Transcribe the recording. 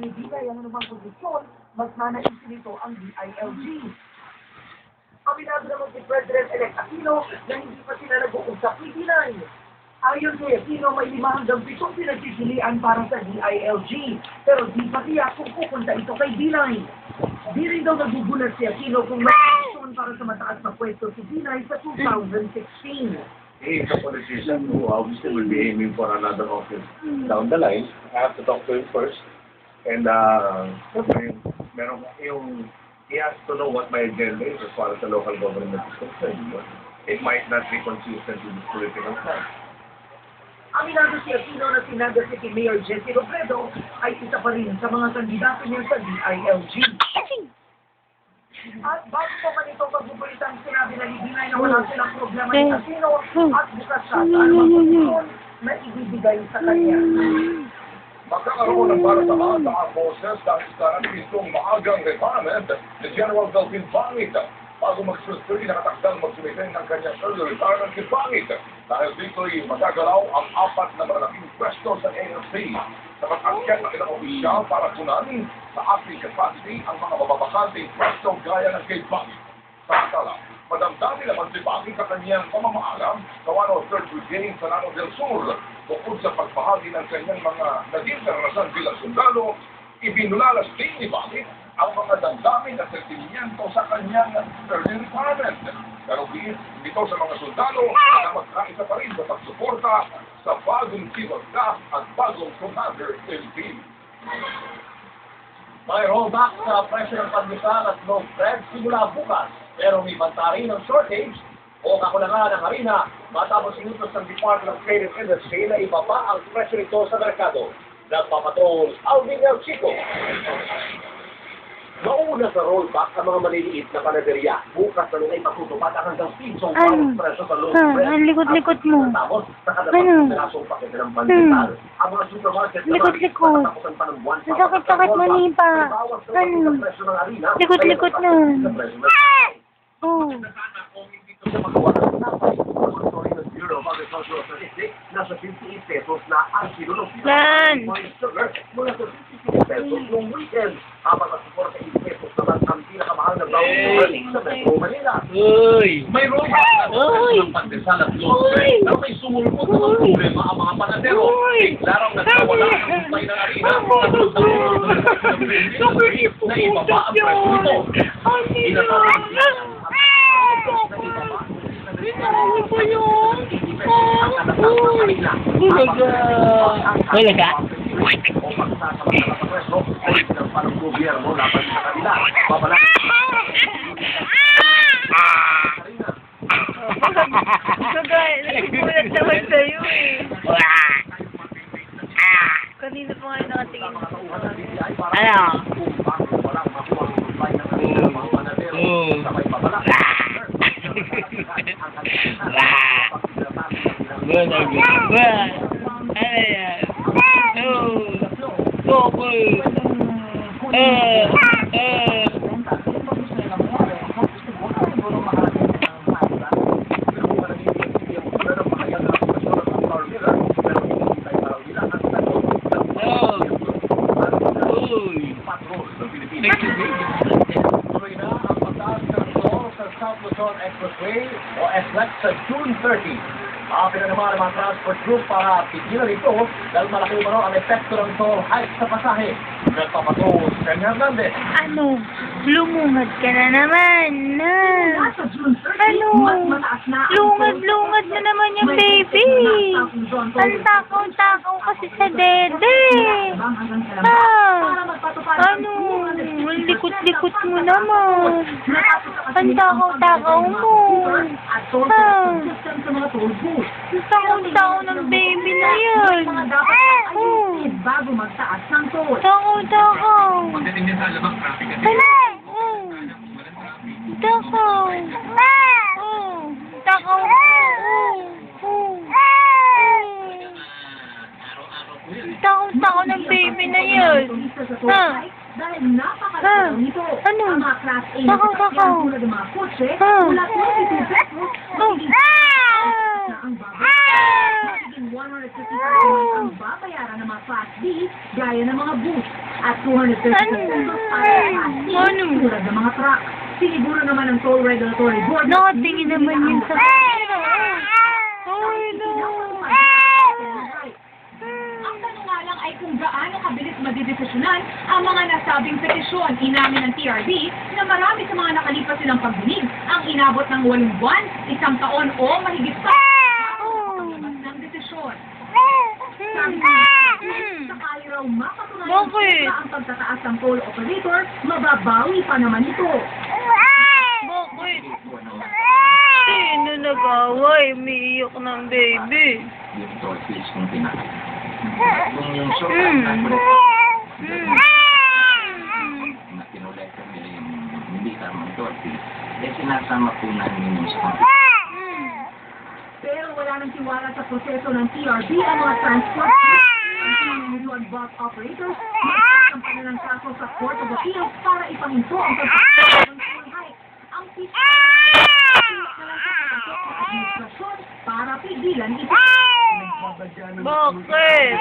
binibigay ang anumang kondisyon, mas nanaisin nito ang DILG. Aminado naman si President-elect Aquino na hindi pa sila nag-uusap ni D9. Ayon kay Aquino, may 5 hanggang 7 pinagsisilian para sa DILG, pero di pa tiyak kung pupunta ito kay D9. Di rin daw nagugulat si Aquino kung may kondisyon para sa mataas na pwesto si D9 sa 2016. He is a politician who obviously will be aiming for another office down the line. I have to talk to him first. And he has to know what my agenda is as far as the local government is concerned. It might not be consistent with his political style. Aminado si Aquino na si Naga City Mayor Jessie Robredo ay isa pa rin sa mga kandidato niya sa DILG. At bago pa man itong pagbubulitan, sinabi na ni Dinay na wala silang problema ni Aquino at bukas siya sa anumang kondisyon na ibibigay sa kanya. Magkakaroon ng para sa mga taang boses dahil sa nagpistong maagang retirement ni General Delphine Pangit. Bago mag-suspiri, nakatakdang magsumitin ng kanyang early retirement si Pangit. Dahil dito'y magagalaw ang 4 na malalaking pwesto sa AFC. Nakakakyan ng ilang opisyal para kunanin sa acting capacity ang mga mababakanting pwesto gaya ng kay Pangit. Samantala, madamdami naman si Pangit sa kanyang pamamaalam sa 103rd Brigade sa Lanao del Sur. Bukod sa pagbahagi ng kanyang mga naging karanasan bilang sundalo, ibinulalas din ni Pangit ang mga damdamin at sentimiento sa kanyang early retirement. Pero dito sa mga sundalo na magkaisa pa rin sa pagsuporta sa bagong chief of staff at bagong commander in chief. May rollback sa presyo ng pandesal at low spread simula bukas. Pero may banta rin ng shortage o kakulangan ng harina matapos inutos ng Department of Trade and Industry na ibaba ang presyo nito sa merkado. Nagpapatrol, Alvin El Chico. Mauna sa rollback ang mga maliliit na panaderya. Bukas na nila ipatutupad ang hanggang pisong bawang presyo sa low spread. Ang likot-likot mo. Tapos, nakadapag sa rasong pakete ng pandesal. Ang mga supermarket na Likot-likot. katapusan pa ng buwan. Sakit-sakit mo nipa. Ano? Likot-likot na. Oh. Sa magawa ng tinapay, ang Victoria's Bureau of Agricultural Statistics, nasa 58 pesos na ang kilo ng Yan. sugar mula sa 56 pesos noong weekend. Habang nasa 48 pesos naman ang pinakamahal na brown sugar sa Metro Manila. May rollback na presyo ng pandesal at low spread, pero may sumulpot na problema ang mga panadero. Laraw nagkawala ang supply ng harina na ibaba ang presyo nito. Talaga? Nagbulat naman sa'yo eh. Kanina pa nga nakatingin. Ano? South Luzon Expressway o SLEX sa June 30. Pinanaman ng mga transport group para pigilan ito dahil malaki umano ang epekto ng toll hike sa pasahe. Nagpapatrol si Ken Hernandez. Ano? Lumungad ka na naman. Ano? Lungad-lungad na naman yung baby. Ang takaw-takaw kasi sa dede. Ano? Ang likot-likot mo naman. Ang takaw-takaw mo. Ang takaw-takaw ng baby na yan. Bago magtaas ng toll. Takaw-takaw. Hala! Takaw! Takaw! Takaw-takaw ng baby na yun. Dahil napakalakas nito. Ano? Ang mga class A Takaw, takaw. tulad ng mga kotse, Ah. mula 22 pesos, Oh. na ang bago. tanging 150 pesos ang babayaran ng mga Class B gaya ng mga bus at 230 pesos para sa Class C tulad ng mga truck. Siniguro naman ng Toll Regulatory Board Nakatingin naman yun sa... Ang tanong nga lang ay kung gaano kabilis madidesisyonan ang mga nasabing petisyon. Inamin ng TRB na marami sa mga nakalipas silang pagdinig ang inabot ng 8 buwan, 1 taon o mahigit pa ng desisyon. Sakali raw mapatunayan na ang pagtataas ng toll operator, mababawi pa naman ito. Bakit? Sino nag-away? Umiiyak ng baby. Yung toll fees kung pinaka. Kung yung sobrang na pinulekta nila yung hindi tamang toll fees, eh sinasama po namin yung sa Pero wala nang tiwala sa proseso ng TRB ang mga transport ang bus operators magkakampan na ng kaso sa Court of Appeals para ipahinto ang pagkakaroon ng toll hike. Ang administrasyon para pigilan ito. Bakit?